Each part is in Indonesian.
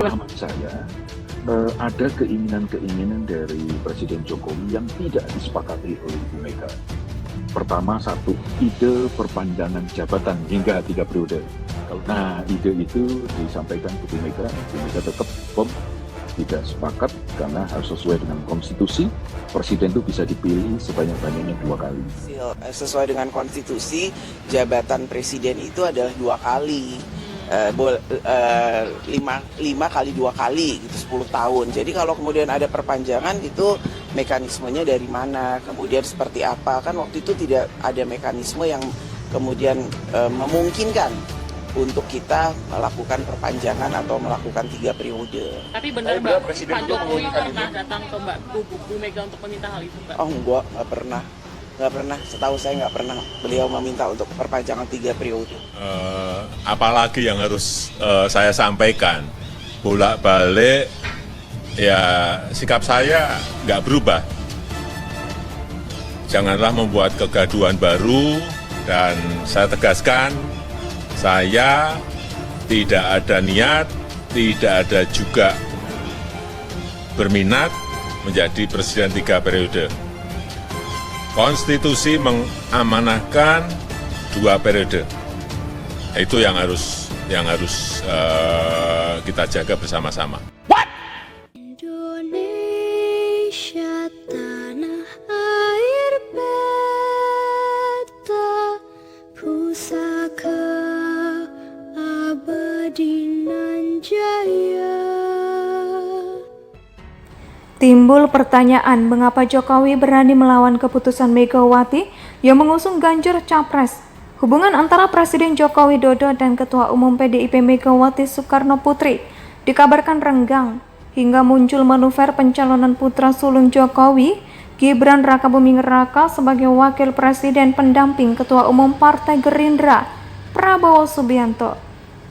Pengalaman saya, ada keinginan-keinginan dari Presiden Jokowi yang tidak disepakati oleh Ibu Mega. Pertama, satu, ide perpanjangan jabatan hingga 3 periode. Nah, ide itu disampaikan Ibu Mega tetap firm tidak sepakat karena harus sesuai dengan konstitusi. Presiden itu bisa dipilih sebanyak-banyaknya 2 kali. Sesuai dengan konstitusi, jabatan presiden itu adalah 2 kali. 5 kali 2 kali gitu, 10 tahun. Jadi kalau kemudian ada perpanjangan itu mekanismenya dari mana, kemudian seperti apa, kan waktu itu tidak ada mekanisme yang kemudian memungkinkan untuk kita melakukan perpanjangan atau melakukan 3 periode. Tapi benar Mbak, Pak Jokowi pernah datang ke Bu Mega untuk meminta hal itu, Mbak? Oh enggak, nggak pernah. Setahu saya nggak pernah beliau meminta untuk perpanjangan 3 periode. Apalagi yang harus saya sampaikan, bolak-balik ya sikap saya nggak berubah. Janganlah membuat kegaduhan baru, dan saya tegaskan, saya tidak ada niat, tidak ada juga berminat menjadi presiden 3 periode. Konstitusi mengamanahkan 2 periode. Itu yang harus kita jaga bersama-sama. Indonesia tanah air beta, pusaka abadi nan jaya. Timbul pertanyaan mengapa Jokowi berani melawan keputusan Megawati yang mengusung Ganjar Capres. Hubungan antara Presiden Joko Widodo dan Ketua Umum PDIP Megawati Soekarno Putri dikabarkan renggang hingga muncul manuver pencalonan putra sulung Jokowi, Gibran Rakabuming Raka sebagai Wakil Presiden pendamping Ketua Umum Partai Gerindra, Prabowo Subianto.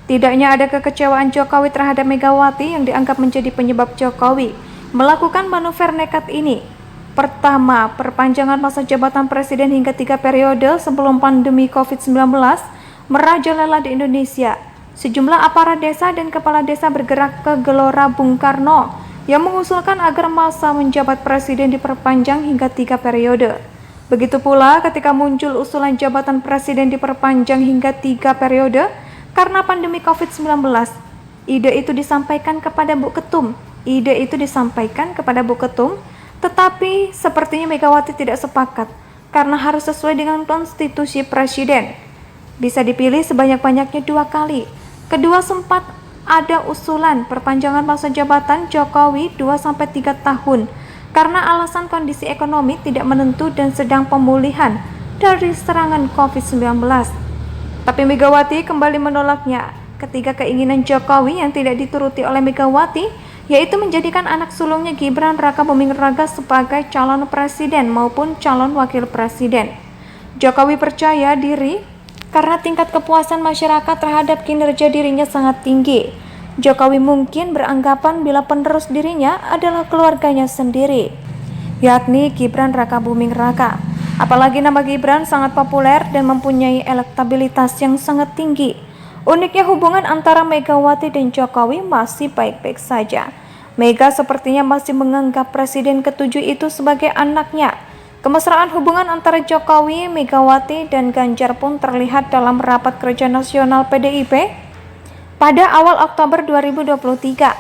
Tidaknya ada kekecewaan Jokowi terhadap Megawati yang dianggap menjadi penyebab Jokowi melakukan manuver nekat ini. Pertama, perpanjangan masa jabatan presiden hingga 3 periode sebelum pandemi COVID-19 merajalela di Indonesia. Sejumlah aparat desa dan kepala desa bergerak ke Gelora Bung Karno yang mengusulkan agar masa menjabat presiden diperpanjang hingga 3 periode. Begitu pula ketika muncul usulan jabatan presiden diperpanjang hingga 3 periode karena pandemi COVID-19. Ide itu disampaikan kepada Bu Ketum, tetapi sepertinya Megawati tidak sepakat karena harus sesuai dengan konstitusi presiden. Bisa dipilih sebanyak-banyaknya 2 kali. Kedua, sempat ada usulan perpanjangan masa jabatan Jokowi 2-3 tahun karena alasan kondisi ekonomi tidak menentu dan sedang pemulihan dari serangan COVID-19. Tapi Megawati kembali menolaknya ketika keinginan Jokowi yang tidak dituruti oleh Megawati, yaitu menjadikan anak sulungnya Gibran Rakabuming Raka sebagai calon presiden maupun calon wakil presiden. Jokowi percaya diri karena tingkat kepuasan masyarakat terhadap kinerja dirinya sangat tinggi. Jokowi mungkin beranggapan bila penerus dirinya adalah keluarganya sendiri, yakni Gibran Rakabuming Raka. Apalagi nama Gibran sangat populer dan mempunyai elektabilitas yang sangat tinggi. Uniknya hubungan antara Megawati dan Jokowi masih baik-baik saja. Mega sepertinya masih menganggap presiden ke-7 itu sebagai anaknya. Kemesraan hubungan antara Jokowi, Megawati, dan Ganjar pun terlihat dalam rapat kerja nasional PDIP pada awal Oktober 2023.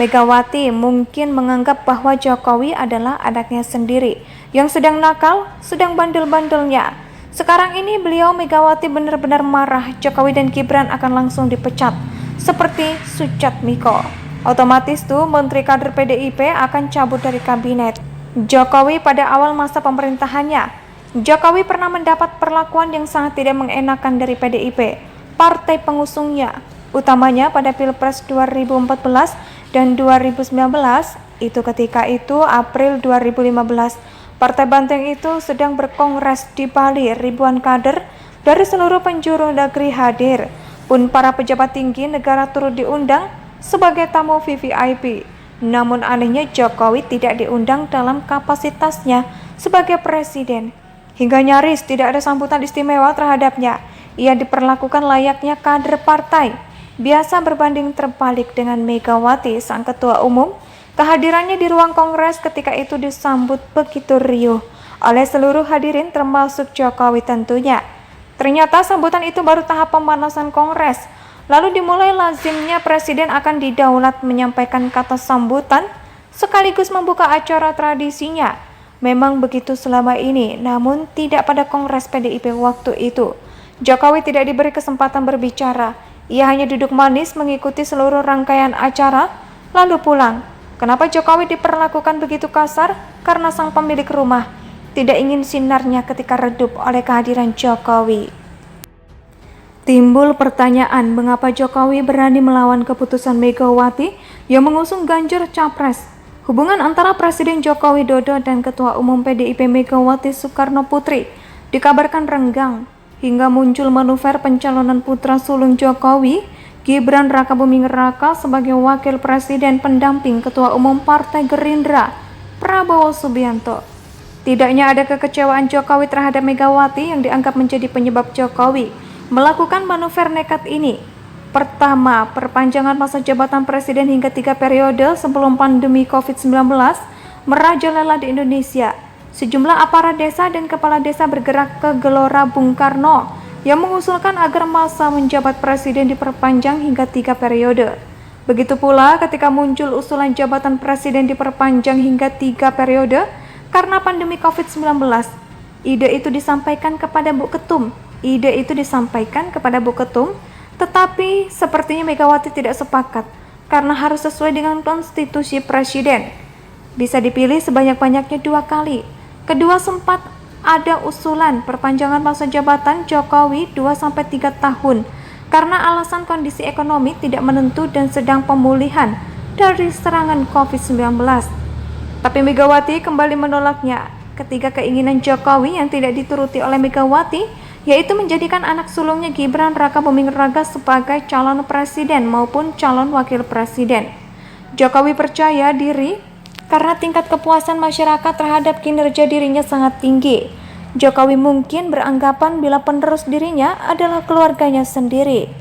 Megawati mungkin menganggap bahwa Jokowi adalah anaknya sendiri yang sedang nakal, sedang bandel-bandelnya. Sekarang ini beliau Megawati benar-benar marah Jokowi dan Gibran akan langsung dipecat seperti Sujatmiko. Otomatis tuh menteri kader PDIP akan cabut dari kabinet. Jokowi pada awal masa pemerintahannya, Jokowi pernah mendapat perlakuan yang sangat tidak mengenakan dari PDIP, partai pengusungnya, utamanya pada Pilpres 2014 dan 2019. Ketika itu April 2015. Partai Banteng itu sedang berkongres di Bali, ribuan kader dari seluruh penjuru negeri hadir. Pun para pejabat tinggi negara turut diundang sebagai tamu VVIP. Namun anehnya Jokowi tidak diundang dalam kapasitasnya sebagai presiden. Hingga nyaris tidak ada sambutan istimewa terhadapnya. Ia diperlakukan layaknya kader partai. biasa berbanding terbalik dengan Megawati sang ketua umum. Kehadirannya di ruang kongres ketika itu disambut begitu riuh oleh seluruh hadirin termasuk Jokowi tentunya. Ternyata sambutan itu baru tahap pemanasan kongres. Lalu dimulai lazimnya presiden akan didaulat menyampaikan kata sambutan sekaligus membuka acara tradisinya. Memang begitu selama ini, namun tidak pada kongres PDIP waktu itu. Jokowi tidak diberi kesempatan berbicara. Ia hanya duduk manis mengikuti seluruh rangkaian acara lalu pulang. Kenapa Jokowi diperlakukan begitu kasar? Karena sang pemilik rumah tidak ingin sinarnya ketika redup oleh kehadiran Jokowi. Timbul pertanyaan mengapa Jokowi berani melawan keputusan Megawati yang mengusung Ganjar Capres. Hubungan antara Presiden Joko Widodo dan Ketua Umum PDIP Megawati Soekarno Putri dikabarkan renggang hingga muncul manuver pencalonan putra sulung Jokowi, Gibran Rakabuming Raka sebagai wakil presiden pendamping Ketua Umum Partai Gerindra, Prabowo Subianto. Tidaknya ada kekecewaan Jokowi terhadap Megawati yang dianggap menjadi penyebab Jokowi melakukan manuver nekat ini. Pertama, perpanjangan masa jabatan presiden hingga 3 periode sebelum pandemi COVID-19 merajalela di Indonesia. Sejumlah aparat desa dan kepala desa bergerak ke Gelora Bung Karno yang mengusulkan agar masa menjabat presiden diperpanjang hingga 3 periode. Begitu pula ketika muncul usulan jabatan presiden diperpanjang hingga 3 periode karena pandemi COVID-19. Ide itu disampaikan kepada Bu Ketum. Tetapi sepertinya Megawati tidak sepakat karena harus sesuai dengan konstitusi presiden. Bisa dipilih sebanyak-banyaknya 2 kali. Kedua sempat ada usulan perpanjangan masa jabatan Jokowi 2-3 tahun karena alasan kondisi ekonomi tidak menentu dan sedang pemulihan dari serangan COVID-19. Tapi Megawati kembali menolaknya. Ketiga keinginan Jokowi yang tidak dituruti oleh Megawati yaitu menjadikan anak sulungnya Gibran Rakabuming Raka sebagai calon presiden maupun calon wakil presiden. Jokowi percaya diri karena tingkat kepuasan masyarakat terhadap kinerja dirinya sangat tinggi. Jokowi mungkin beranggapan bila penerus dirinya adalah keluarganya sendiri,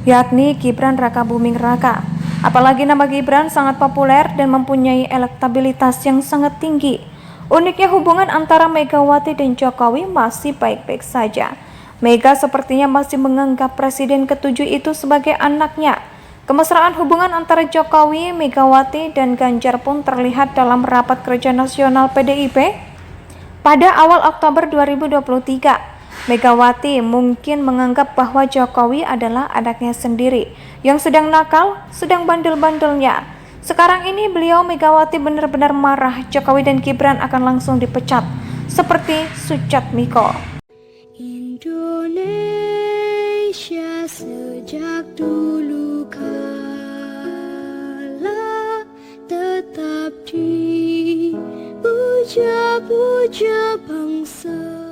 yakni Gibran Rakabuming Raka. Apalagi nama Gibran sangat populer dan mempunyai elektabilitas yang sangat tinggi. Uniknya hubungan antara Megawati dan Jokowi masih baik-baik saja. Mega sepertinya masih menganggap presiden ke-7 itu sebagai anaknya. Kemesraan hubungan antara Jokowi, Megawati, dan Ganjar pun terlihat dalam rapat kerja nasional PDIP pada awal Oktober 2023. Megawati mungkin menganggap bahwa Jokowi adalah anaknya sendiri yang sedang nakal, sedang bandel-bandelnya. Sekarang ini beliau Megawati benar-benar marah Jokowi dan Gibran akan langsung dipecat, seperti Sujatmiko. Indonesia sejak dulu kala tetap dipuja-puja bangsa.